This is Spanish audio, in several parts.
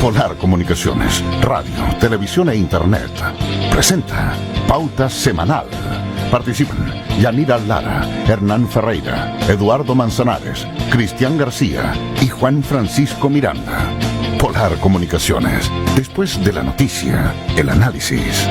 Polar Comunicaciones, radio, televisión e internet. Presenta Pauta Semanal. Participan Yanira Lara, Hernán Ferreira, Eduardo Manzanares, Cristian García y Juan Francisco Miranda. Polar Comunicaciones. Después de la noticia, el análisis.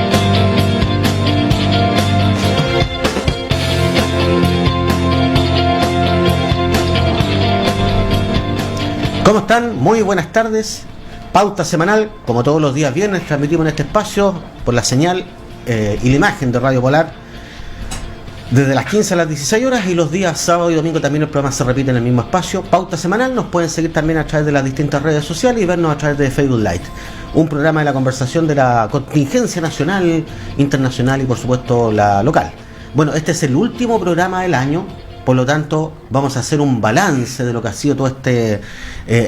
¿Cómo están? Muy buenas tardes. Pauta Semanal, como todos los días viernes, transmitimos en este espacio por la señal y la imagen de Radio Polar desde las 15 a las 16 horas, y los días sábado y domingo también el programa se repite en el mismo espacio. Pauta Semanal. Nos pueden seguir también a través de las distintas redes sociales y vernos a través de Facebook Live, un programa de la conversación de la contingencia nacional, internacional y por supuesto la local. Bueno, este es el último programa del año, por lo tanto vamos a hacer un balance de lo que ha sido todo este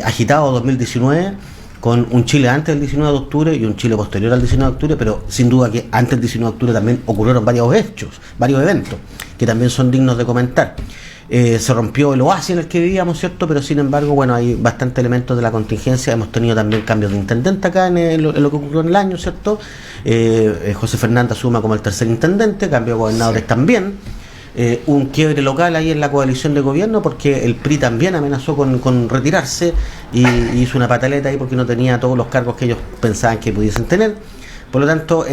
agitado 2019, con un Chile antes del 19 de octubre y un Chile posterior al 19 de octubre, pero sin duda que antes del 19 de octubre también ocurrieron varios hechos, varios eventos, que también son dignos de comentar. Se rompió el oasis en el que vivíamos, ¿cierto? Pero sin embargo, bueno, hay bastantes elementos de la contingencia. Hemos tenido también cambios de intendente acá en lo que ocurrió en el año, ¿cierto? José Fernández asuma como el tercer intendente, cambio de gobernadores también. Un quiebre local ahí en la coalición de gobierno, porque el PRI también amenazó con retirarse y hizo una pataleta ahí porque no tenía todos los cargos que ellos pensaban que pudiesen tener. Por lo tanto,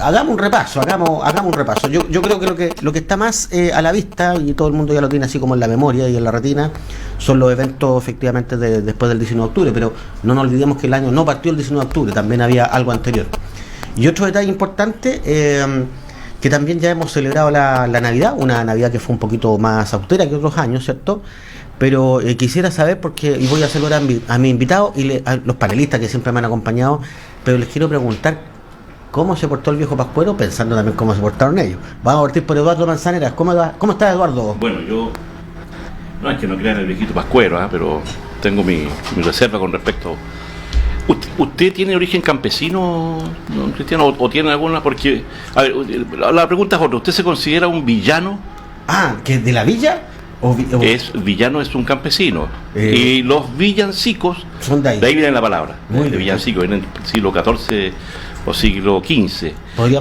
hagamos un repaso. Yo creo que lo que está más a la vista, y todo el mundo ya lo tiene así como en la memoria y en la retina, son los eventos efectivamente después del 19 de octubre, pero no nos olvidemos que el año no partió el 19 de octubre, también había algo anterior. Y otro detalle importante, que también ya hemos celebrado la Navidad, una Navidad que fue un poquito más austera que otros años, ¿cierto? Pero quisiera saber, y voy a saludar a mi invitado y a los panelistas que siempre me han acompañado, pero les quiero preguntar cómo se portó el viejo Pascuero, pensando también cómo se portaron ellos. Vamos a partir por Eduardo Manzaneras. ¿Cómo está, Eduardo? Bueno, yo no es que no crea en el viejito Pascuero, pero tengo mi reserva con respecto. ¿Usted tiene origen campesino, don Cristiano, o tiene alguna? Porque, a ver, la pregunta es otra. ¿Usted se considera un villano? ¿Que de la villa? Villano es un campesino. Y los villancicos, son de ahí viene la palabra. De villancico, viene en el siglo XIV o siglo XV.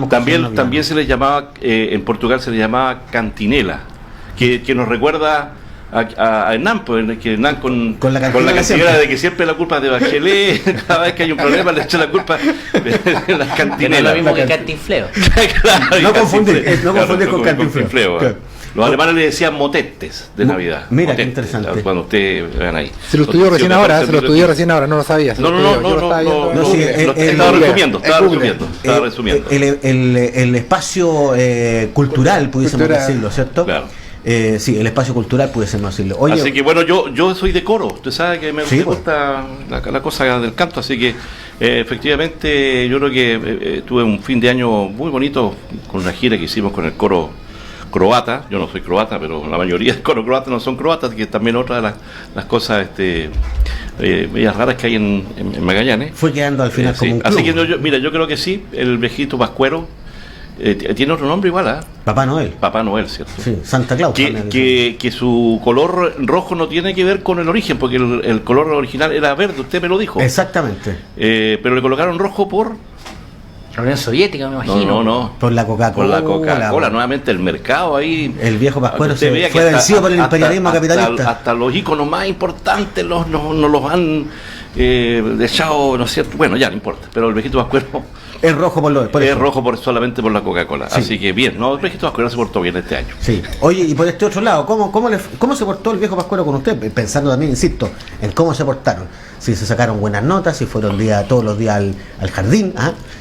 También se les llamaba, en Portugal se les llamaba cantinela, que nos recuerda a Hernán, pues, que Hernán con la cantinela de que siempre la culpa es de Bachelet. Cada vez que hay un problema le echa la culpa de las cantinelas. No es lo mismo que cantinfleo. Claro, no confundir con cantinfleo. Claro. Los alemanes le decían motetes de Navidad. Mira, motetes, qué interesante. Cuando ustedes vean ahí. Se lo estudió recién ahora, no lo sabía. Estaba resumiendo. El espacio cultural, pudiésemos decirlo, ¿cierto? Claro. Sí, el espacio cultural pudiésemos decirlo. Oye, así que bueno, yo soy de coro. Usted sabe que me gusta la cosa del canto, así que efectivamente yo creo que tuve un fin de año muy bonito con una gira que hicimos con el coro croata. Yo no soy croata, pero la mayoría del coro croata no son croatas, que también otra de las cosas medias raras que hay en Magallanes. Fue quedando al final como un club. Así que yo creo que sí, el viejito Pascuero tiene otro nombre igual, Papá Noel, ¿cierto? Sí, Santa Claus. Que su color rojo no tiene que ver con el origen, porque el color original era verde, usted me lo dijo. Exactamente. Pero le colocaron rojo por la Unión Soviética, me imagino. No. Por la Coca-Cola. Nuevamente el mercado ahí. El viejo Pascuero fue vencido por el imperialismo capitalista. Hasta los íconos más importantes no los han echado, ¿no es cierto? Bueno, ya no importa, pero el viejito Pascuero es rojo solamente por la Coca-Cola. Sí. Así que bien, el viejito Pascuero se portó bien este año. Sí. Oye, y por este otro lado, ¿cómo se portó el viejo Pascuero con usted? Pensando también, insisto, en cómo se portaron. Si se sacaron buenas notas, si fueron todos los días al jardín,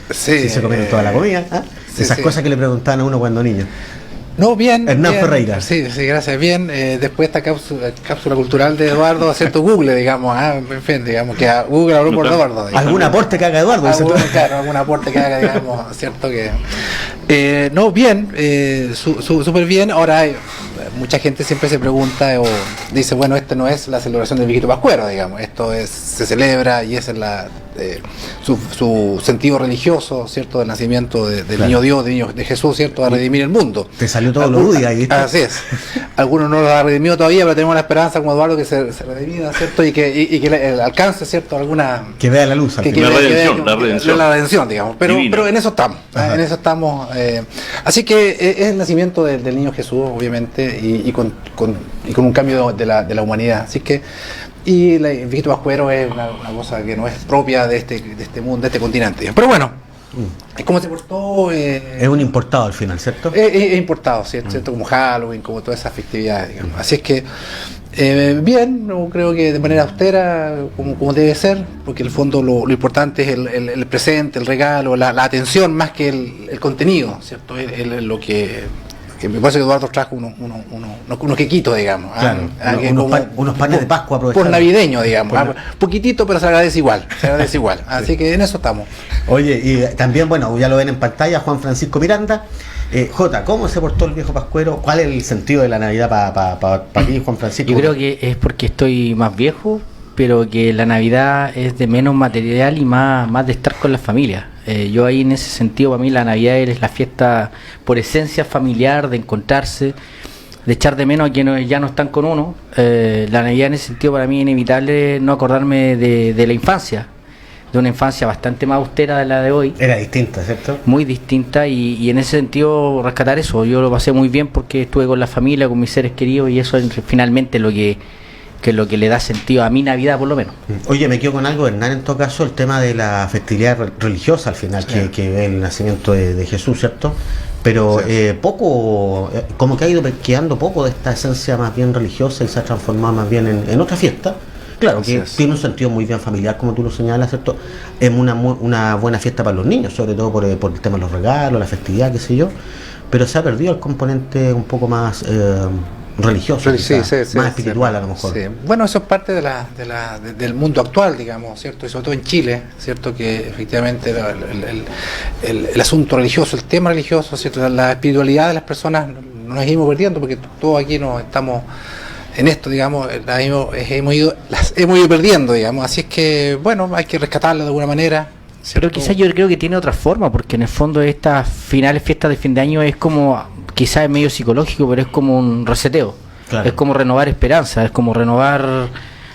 si se comieron toda la comida, esas cosas que le preguntaban a uno cuando niño. No, bien. Hernán Ferreira. Sí, gracias. Bien, después de esta cápsula cultural de Eduardo, cierto Google, digamos, en fin, digamos que Google habló por Eduardo. Digamos. ¿Algún aporte que haga Eduardo? Algún aporte que haga, digamos, cierto que... no, bien, súper bien. Ahora mucha gente siempre se pregunta o dice, bueno, esta no es la celebración del viejito pascuero, digamos, se celebra y esa es su sentido religioso, ¿cierto? Del nacimiento del niño Dios, de Jesús, ¿cierto? A redimir el mundo. Te salió todo lo Buda ahí, ¿viste? Así es. Algunos no lo han redimido todavía, pero tenemos la esperanza como Eduardo que se redimida, ¿cierto? Y que alcance, ¿cierto? Alguna... Que vea la luz. La redención, digamos. Pero en eso estamos. En eso estamos. Así que es el nacimiento del niño Jesús, obviamente, y con un cambio de la humanidad. Así que el viejito pascuero es una cosa que no es propia de este mundo, de este continente. Pero bueno, es como se portó. Es un importado al final, ¿cierto? Es importado, ¿cierto? Como Halloween, como todas esas festividades, digamos. Así es que bien, no creo que de manera austera, como debe ser, porque en el fondo lo importante es el presente, el regalo, la atención más que el contenido, ¿cierto? Es lo que me parece que Eduardo trajo unos quequitos, digamos. Claro, unos panes de Pascua por navideño, digamos. Poquitito, pero se agradece igual. Así que en eso estamos. Oye, y también, bueno, ya lo ven en pantalla, Juan Francisco Miranda. Jota, ¿cómo se portó el viejo pascuero? ¿Cuál es el sentido de la Navidad para ti, Juan Francisco? Yo creo que es porque estoy más viejo, pero que la Navidad es de menos material y más de estar con la familia. Yo ahí en ese sentido, para mí la Navidad es la fiesta por esencia familiar, de encontrarse, de echar de menos a quienes ya no están con uno. La Navidad en ese sentido para mí es inevitable no acordarme de la infancia, de una infancia bastante más austera de la de hoy. Era distinta, ¿cierto? Muy distinta y en ese sentido rescatar eso. Yo lo pasé muy bien porque estuve con la familia, con mis seres queridos y eso es finalmente lo que le da sentido a mi Navidad, por lo menos. Oye, me quedo con algo, Hernán, en todo caso, el tema de la festividad religiosa al final, que es el nacimiento de Jesús, ¿cierto? Pero como que ha ido quedando poco de esta esencia más bien religiosa y se ha transformado más bien en otra fiesta. Claro, que tiene un sentido muy bien familiar, como tú lo señalas, ¿cierto? Es una buena fiesta para los niños, sobre todo por el tema de los regalos, la festividad, qué sé yo, pero se ha perdido el componente un poco más religioso, más espiritual a lo mejor. Sí. Bueno, eso es parte del mundo actual, digamos, ¿cierto? Y sobre todo en Chile, ¿cierto? Que efectivamente el asunto religioso, el tema religioso, ¿cierto? La espiritualidad de las personas nos hemos perdiendo porque todos aquí nos estamos... En esto, digamos, hemos ido perdiendo, digamos, así es que, bueno, hay que rescatarlo de alguna manera. ¿Cierto? Pero quizás yo creo que tiene otra forma, porque en el fondo estas finales, fiestas de fin de año es como, quizás es medio psicológico, pero es como un reseteo, claro. Es como renovar esperanza, es como renovar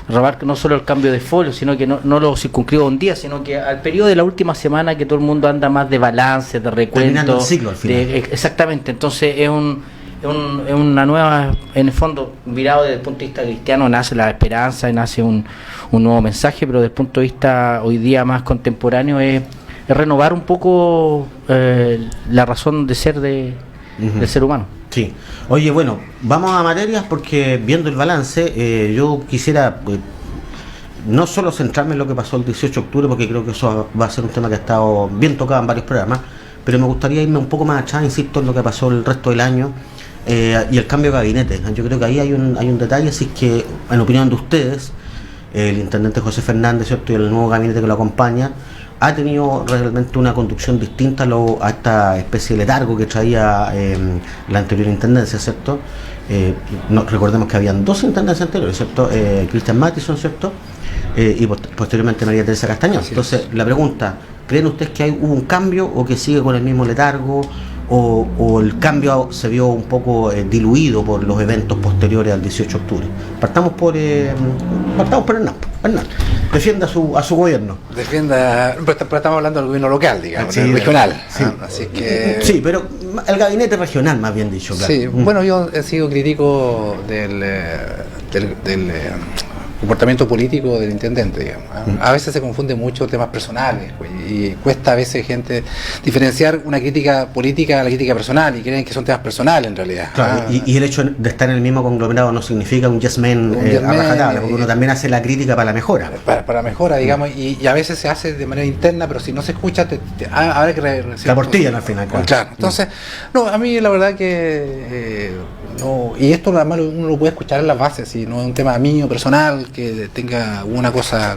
no solo el cambio de folio, sino que no lo circunscribo a un día, sino que al periodo de la última semana que todo el mundo anda más de balance, de recuento. Terminando el ciclo al final. Exactamente, entonces es una nueva, en el fondo, mirado desde el punto de vista cristiano, nace la esperanza y nace un nuevo mensaje, pero desde el punto de vista hoy día más contemporáneo es renovar un poco la razón de ser del ser humano. Sí. Oye, bueno, vamos a materias porque viendo el balance, yo quisiera no solo centrarme en lo que pasó el 18 de octubre, porque creo que eso va a ser un tema que ha estado bien tocado en varios programas, pero me gustaría irme un poco más atrás, insisto, en lo que pasó el resto del año. Y el cambio de gabinete. Yo creo que ahí hay un detalle, si es que, en opinión de ustedes, el intendente José Fernández, ¿cierto? Y el nuevo gabinete que lo acompaña, ha tenido realmente una conducción distinta a esta especie de letargo que traía la anterior intendencia, ¿cierto? Recordemos que habían dos intendencias anteriores, ¿cierto? Cristian Mattison, ¿cierto? Y posteriormente María Teresa Castañón. Entonces, la pregunta, ¿creen ustedes que hubo un cambio o que sigue con el mismo letargo? O el cambio se vio un poco diluido por los eventos posteriores al 18 de octubre. Partamos por Hernán. Defienda a su gobierno. Pero estamos hablando del gobierno local, digamos, sí, regional. Sí. Así que... Sí, pero el gabinete regional, más bien dicho. Claro. Sí, bueno, yo he sido crítico del comportamiento político del intendente, digamos. A veces se confunde mucho temas personales, pues, y cuesta a veces gente diferenciar una crítica política a la crítica personal y creen que son temas personales en realidad. Claro, y el hecho de estar en el mismo conglomerado no significa un yes man a rajatabla, porque uno también hace la crítica para la mejora. Para la mejora, digamos, y a veces se hace de manera interna, pero si no se escucha, habrá que... La portillan al final. Claro. Entonces, no, a mí la verdad que... no, y esto nada más uno lo puede escuchar en las bases, si no es un tema mío, personal, que tenga una cosa,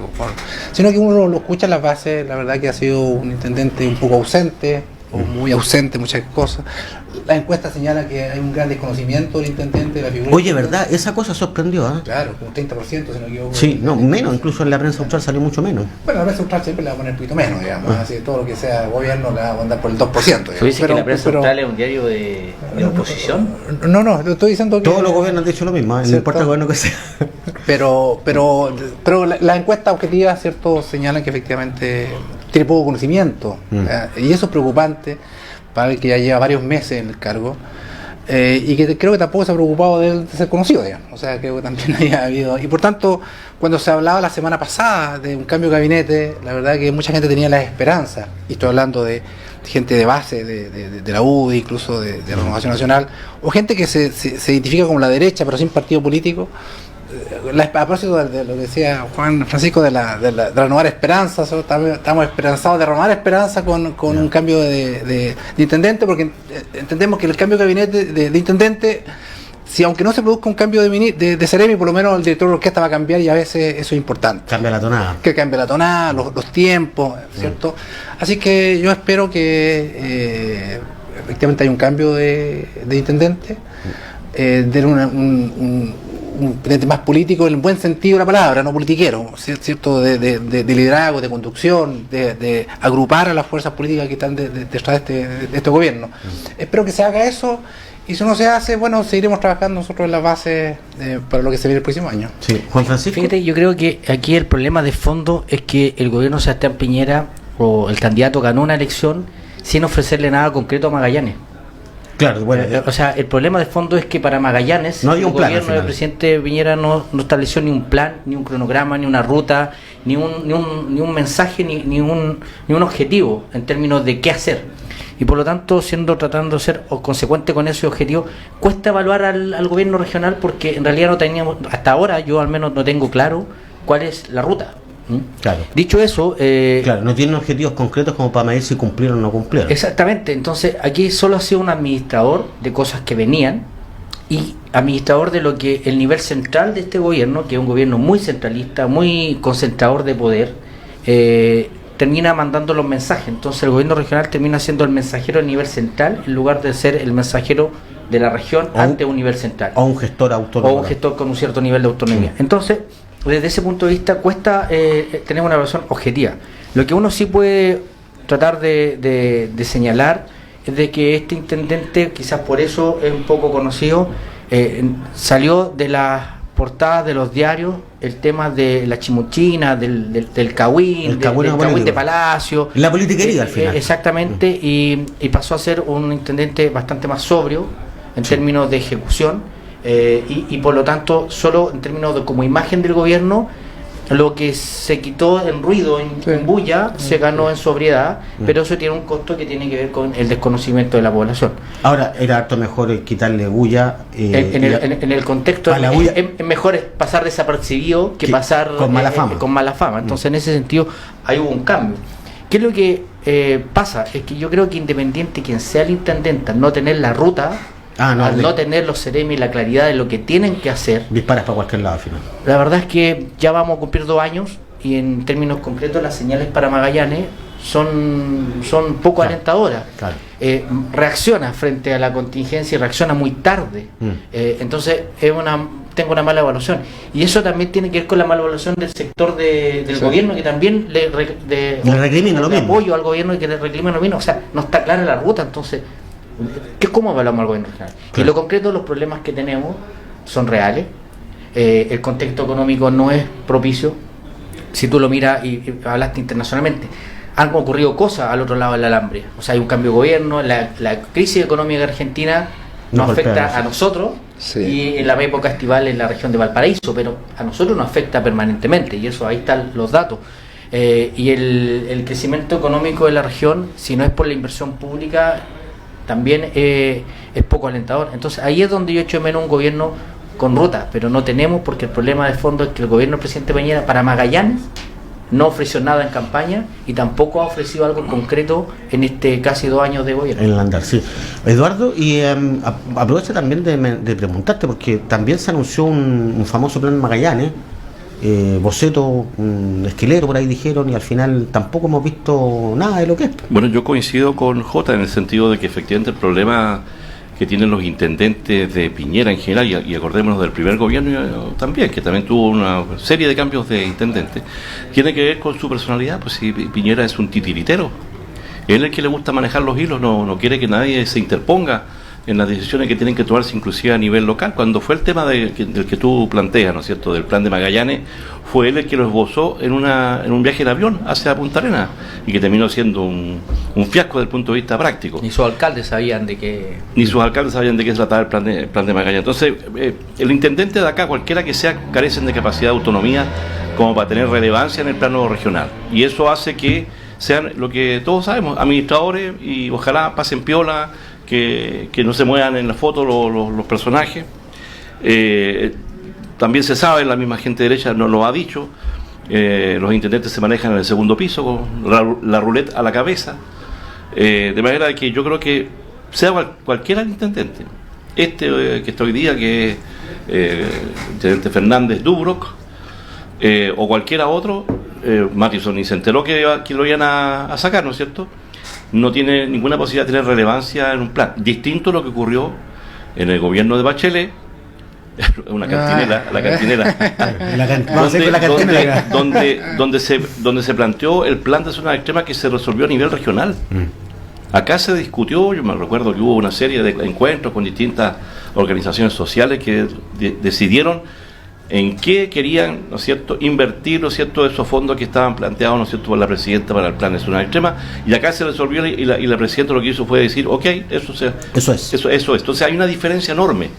sino que uno lo escucha en las bases. La verdad que ha sido un intendente un poco ausente, o muy ausente en muchas cosas. La encuesta señala que hay un gran desconocimiento del intendente, de la figura. Oye, ¿verdad? Esa cosa sorprendió, ¿eh? Claro, como 30%, si no me equivoco. Sí, no, menos, incluso en la prensa austral salió mucho menos. Bueno, la prensa austral siempre le va a poner un poquito menos, digamos, así que todo lo que sea gobierno le va a mandar por el 2%. Digamos. ¿Tú dices que la prensa austral es un diario de oposición? No, lo estoy diciendo que... Todos los gobiernos han dicho lo mismo, no importa el gobierno que sea. Pero la encuesta objetiva, ¿cierto?, señalan que efectivamente tiene poco conocimiento. Y eso es preocupante para el que ya lleva varios meses en el cargo. Y que creo que tampoco se ha preocupado de ser conocido, digamos. O sea, que también haya habido... Y por tanto, cuando se hablaba la semana pasada de un cambio de gabinete, la verdad que mucha gente tenía la esperanza, y estoy hablando de gente de base, de la UDI, incluso de la Renovación Nacional, o gente que se identifica como la derecha, pero sin partido político. A propósito de lo que decía Juan Francisco de renovar esperanza, estamos esperanzados de renovar esperanza con un cambio de intendente, porque entendemos que el cambio de gabinete de intendente, si aunque no se produzca un cambio de Seremi, por lo menos el director de orquesta va a cambiar, y a veces eso es importante. Cambia la tonada. Que cambie la tonada, los tiempos, ¿cierto? Así que yo espero que efectivamente hay un cambio de intendente, de un intendente más político en el buen sentido de la palabra, no politiquero, ¿cierto? De liderazgo, de conducción, de agrupar a las fuerzas políticas que están detrás de este gobierno. Espero que se haga eso, y si no se hace, bueno, seguiremos trabajando nosotros en las bases para lo que se viene el próximo año. Sí, Juan Francisco. Fíjate, yo creo que aquí el problema de fondo es que el gobierno de Sebastián Piñera, o el candidato, ganó una elección sin ofrecerle nada concreto a Magallanes. Claro, bueno, o sea, el problema de fondo es que para Magallanes no había un el plan, gobierno del presidente Piñera no estableció ni un plan, ni un cronograma, ni una ruta, ni un mensaje, ni un objetivo en términos de qué hacer. Y por lo tanto, tratando de ser consecuente con ese objetivo, cuesta evaluar al gobierno regional, porque en realidad no teníamos, hasta ahora yo al menos no tengo claro cuál es la ruta. Claro. Dicho eso, claro, no tienen objetivos concretos como para medir si cumplieron o no cumplieron. Exactamente, entonces aquí solo ha sido un administrador de cosas que venían, y administrador de lo que el nivel central de este gobierno, que es un gobierno muy centralista, muy concentrador de poder, termina mandando los mensajes. Entonces el gobierno regional termina siendo el mensajero a nivel central, en lugar de ser el mensajero de la región ante un nivel central. O un gestor autónomo. O un gestor con un cierto nivel de autonomía. Entonces, desde ese punto de vista cuesta tener una evaluación objetiva. Lo que uno sí puede tratar de señalar es de que este intendente, quizás por eso es un poco conocido, salió de las portadas de los diarios el tema de la chimuchina, del Cahuín, del Cahuín de Palacio, la politiquería al final. Exactamente, y pasó a ser un intendente bastante más sobrio en términos de ejecución. Y por lo tanto, solo en términos de como imagen del gobierno, lo que se quitó en ruido, en bulla, se ganó en sobriedad, pero eso tiene un costo que tiene que ver con el desconocimiento de la población. Ahora, era harto mejor quitarle bulla. En el contexto, es mejor pasar desapercibido que pasar con mala fama. Entonces, en ese sentido, ahí hubo un cambio. ¿Qué es lo que pasa? Es que yo creo que independiente quien sea el intendente, al no tener la ruta, no tener los seremi, la claridad de lo que tienen que hacer, disparas para cualquier lado al final. La verdad es que ya vamos a cumplir 2 años, y en términos concretos las señales para Magallanes son poco alentadoras. Claro. Reacciona frente a la contingencia y reacciona muy tarde. Entonces tengo una mala evaluación, y eso también tiene que ver con la mala evaluación del sector del gobierno, que también le recrimina lo mismo, apoyo al gobierno, y que le recrimina lo mismo. O sea, no está clara la ruta. Entonces, ¿cómo evaluamos al gobierno regional? Claro. Y lo concreto, los problemas que tenemos son reales. El contexto económico no es propicio. Si tú lo miras y hablaste internacionalmente, han ocurrido cosas al otro lado del alambre. O sea, hay un cambio de gobierno, la crisis económica de Argentina nos afecta a nosotros, sí, y en la época estival en la región de Valparaíso, pero a nosotros nos afecta permanentemente, y eso ahí están los datos. Y el crecimiento económico de la región, si no es por la inversión pública, también es poco alentador. Entonces ahí es donde yo echo de menos un gobierno con ruta, pero no tenemos, porque el problema de fondo es que el gobierno del presidente Piñera para Magallanes no ofreció nada en campaña, y tampoco ha ofrecido algo concreto en casi 2 años de gobierno. En el andar, sí. Eduardo, y aprovecho también de preguntarte, porque también se anunció un famoso plan Magallanes, boceto, un esquilero por ahí dijeron, y al final tampoco hemos visto nada de lo que es. Bueno, yo coincido con Jota en el sentido de que efectivamente el problema que tienen los intendentes de Piñera en general, y acordémonos del primer gobierno también, que también tuvo una serie de cambios de intendentes, tiene que ver con su personalidad. Pues si Piñera es un titiritero, él es el que le gusta manejar los hilos, no quiere que nadie se interponga en las decisiones que tienen que tomarse inclusive a nivel local. Cuando fue el tema del que tú planteas, ¿no es cierto?, del plan de Magallanes, fue él el que lo esbozó en un viaje en avión hacia Punta Arenas, y que terminó siendo un fiasco desde el punto de vista práctico. Ni sus alcaldes sabían de qué se trataba el plan de Magallanes. Entonces, el intendente de acá, cualquiera que sea, carecen de capacidad de autonomía como para tener relevancia en el plano regional, y eso hace que sean lo que todos sabemos, administradores, y ojalá pasen piola, que no se muevan en la foto los personajes. También se sabe, la misma gente derecha nos lo ha dicho, los intendentes se manejan en el segundo piso con la ruleta a la cabeza, de manera que yo creo que sea cualquiera el intendente, que está hoy día, que es el intendente Fernández Dubrock, o cualquiera otro, Matthiessen ni se enteró que lo iban a sacar, ¿no es cierto? No tiene ninguna posibilidad de tener relevancia en un plan. Distinto a lo que ocurrió en el gobierno de Bachelet, una cantinela, donde se planteó el plan de zonas extremas, que se resolvió a nivel regional. Acá se discutió, yo me recuerdo que hubo una serie de encuentros con distintas organizaciones sociales que decidieron en qué querían, ¿no es cierto?, invertir, ¿no es cierto?, esos fondos que estaban planteados, ¿no es cierto?, por la presidenta para el plan de zonas extremas, y acá se resolvió, y la presidenta lo que hizo fue decir, ok, eso es. Entonces hay una diferencia enorme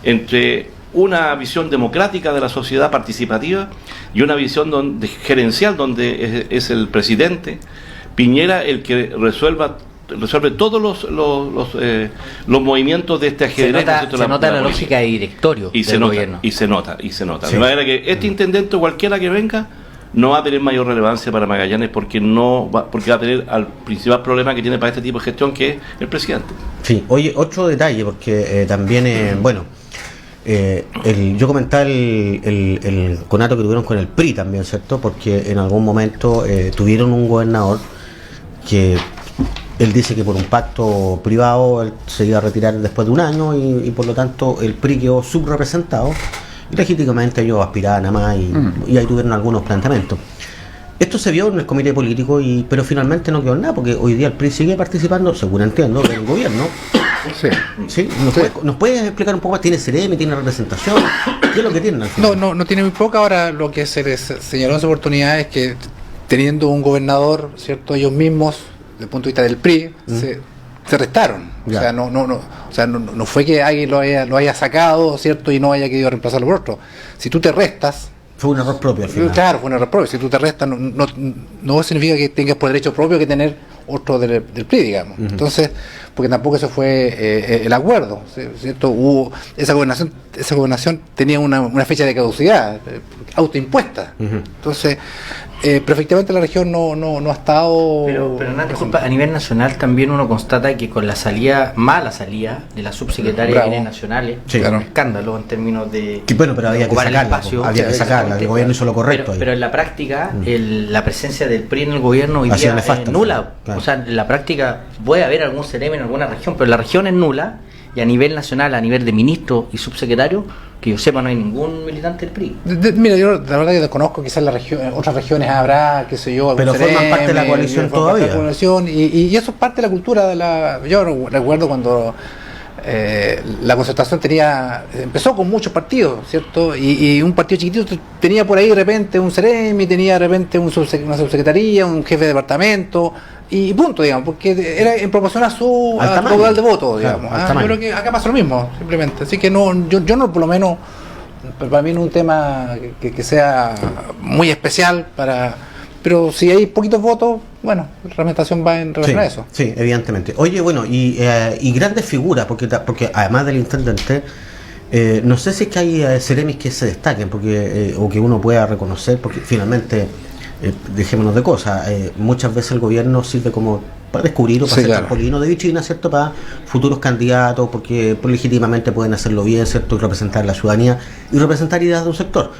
entre una visión democrática de la sociedad participativa y una visión gerencial, donde es el presidente Piñera el que resuelve todos los movimientos de este ajedrez. Se nota la lógica de directorio del gobierno. Y se nota. Sí. De manera que este intendente, cualquiera que venga, no va a tener mayor relevancia para Magallanes, porque va a tener al principal problema que tiene para este tipo de gestión, que es el presidente. Sí, oye, otro detalle, porque también, yo comentaba el conato que tuvieron con el PRI también, ¿cierto? Porque en algún momento tuvieron un gobernador que él dice que por un pacto privado él se iba a retirar después de un año, y por lo tanto el PRI quedó subrepresentado, y legítimamente ellos aspiraban a más, y ahí tuvieron algunos planteamientos. Esto se vio en el comité político, pero finalmente no quedó en nada, porque hoy día el PRI sigue participando, según entiendo, del gobierno. Sí. ¿Nos puedes explicar un poco más? ¿Tiene CRM, tiene representación? ¿Qué es lo que tienen al final? No tiene muy poca. Ahora, lo que se les señaló en su oportunidad es que, teniendo un gobernador, ¿cierto?, ellos mismos, desde el punto de vista del PRI, se restaron. Ya. O sea, no fue que alguien lo haya sacado, ¿cierto?, y no haya querido reemplazarlo por otro. Si tú te restas, fue un error propio al final. Claro, fue un error propio. Si tú te restas, no significa que tengas por derecho propio que tener otro del PRI, digamos. Entonces, porque tampoco eso fue el acuerdo, ¿cierto? Esa gobernación tenía una fecha de caducidad autoimpuesta. Entonces, pero efectivamente la región no ha estado. Pero Hernán, disculpa, a nivel nacional también uno constata que con la mala salida de la subsecretaria de Bienes Nacionales, un escándalo en términos de. Bueno, pero había que sacarla, el gobierno hizo lo correcto. Pero en la práctica, la presencia del PRI en el gobierno hoy día es nula. Claro. O sea, en la práctica puede haber algún CRM en alguna región, pero la región es nula, y a nivel nacional, a nivel de ministro y subsecretario, que yo sepa, no hay ningún militante del PRI. Mira, yo la verdad que desconozco, quizás en otras regiones habrá, qué sé yo, pero forman parte de la coalición todavía. Y eso es parte de la cultura yo recuerdo cuando la Concertación empezó con muchos partidos, ¿cierto? Y un partido chiquitito tenía por ahí de repente un CEREMI, tenía de repente una subsecretaría, un jefe de departamento, y punto, digamos, porque era en proporción a su caudal de votos, digamos. Yo creo que acá pasa lo mismo, simplemente. Así que yo no, por lo menos, para mí no es un tema que sea muy especial pero si hay poquitos votos, bueno, la representación va en relación a eso. Sí, evidentemente. Oye, bueno, y grandes figuras, porque además del intendente, no sé si es que hay ceremis que se destaquen, o que uno pueda reconocer, porque finalmente, dejémonos de cosas, muchas veces el gobierno sirve como para descubrir o para hacer trampolino de vitrina, ¿cierto?, para futuros candidatos, porque legítimamente pueden hacerlo bien, ¿cierto?, y representar la ciudadanía y representar ideas de un sector.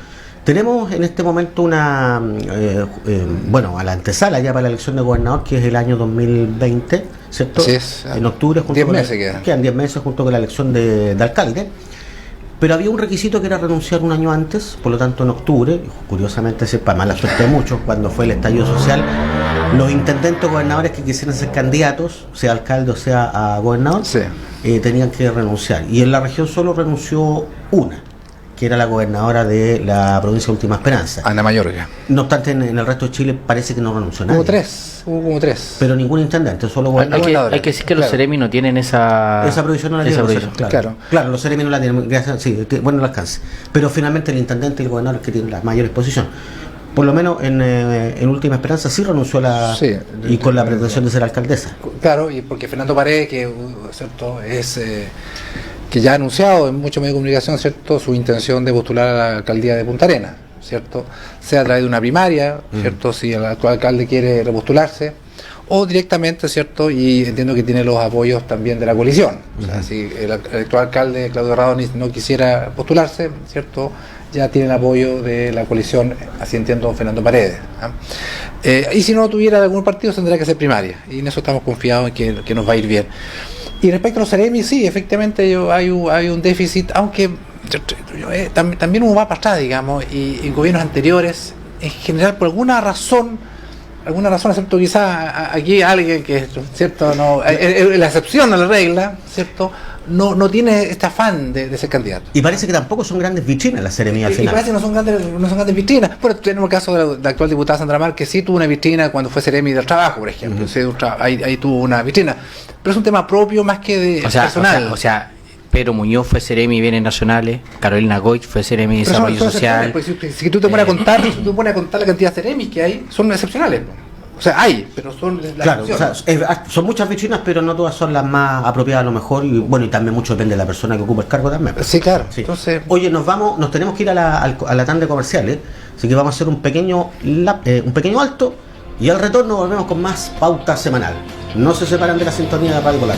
Tenemos en este momento una, a la antesala ya para la elección de gobernador, que es el año 2020, ¿cierto? Sí, es, en octubre, junto 10 con meses quedan 10 meses junto con la elección de alcalde. Pero había un requisito que era renunciar un año antes, por lo tanto en octubre, curiosamente, para mala suerte de muchos, cuando fue el estallido social, los intendentes gobernadores que quisieran ser candidatos, sea alcalde o sea a gobernador, Sí. Tenían que renunciar. Y en la región solo renunció una, que era la gobernadora de la provincia de Última Esperanza. Ana Mayorga. No obstante, en el resto de Chile parece que no renunció nadie. Hubo como tres. Pero ningún intendente, solo Hay gobernador. que decir que los Claro. Ceremi no tienen esa Provisión no la esa tienen, provisión. claro, los Ceremi no la tienen, gracias, sí, bueno el alcance. Pero finalmente el intendente y el gobernador es que tienen la mayor exposición. Por lo menos en Última Esperanza sí renunció Sí. y con la pretensión de ser alcaldesa. Claro, y porque Fernando Paredes, que cierto es que ya ha anunciado en muchos medios de comunicación, cierto, su intención de postular a la alcaldía de Punta Arenas, cierto, sea a través de una primaria, cierto, si el actual alcalde quiere repostularse, o directamente, cierto, y entiendo que tiene los apoyos también de la coalición. O sea, si el actual alcalde Claudio Radonís no quisiera postularse, cierto, ya tiene el apoyo de la coalición, así entiendo Fernando Paredes. Y si no lo tuviera de algún partido, tendrá que ser primaria, y en eso estamos confiados en que nos va a ir bien. Y respecto a los Ceremi, sí, efectivamente hay un déficit, aunque también uno va para atrás, digamos, y en gobiernos anteriores, en general, por alguna razón, excepto quizá aquí alguien que, cierto, no, la excepción a la regla, cierto, no tiene este afán de ser candidato. Y parece que tampoco son grandes vitrinas las Ceremi al Y final. parece que no son grandes vitrinas. Bueno, tenemos el caso de la actual diputada Sandra Mar, que sí tuvo una vitrina cuando fue Ceremi del Trabajo, por ejemplo. Sí, ahí tuvo una vitrina. Pero es un tema propio más que de personal. O sea, Pedro Muñoz fue Ceremi de Bienes Nacionales, Carolina Goich fue Ceremi de Pero Desarrollo son Social. excepcionales, pues, si tú te pones a contar, la cantidad de Ceremis que hay, son excepcionales. O sea, hay, pero son las Claro, o sea, excepciones. son muchas vitrinas, pero no todas son las más apropiadas a lo mejor, y bueno, y también mucho depende de la persona que ocupa el cargo también. Sí, claro. Sí. Entonces, Oye, nos tenemos que ir a la tanda comercial, así que vamos a hacer un pequeño alto y al retorno volvemos con más Pauta Semanal. No se separan de la sintonía de Radio Polar.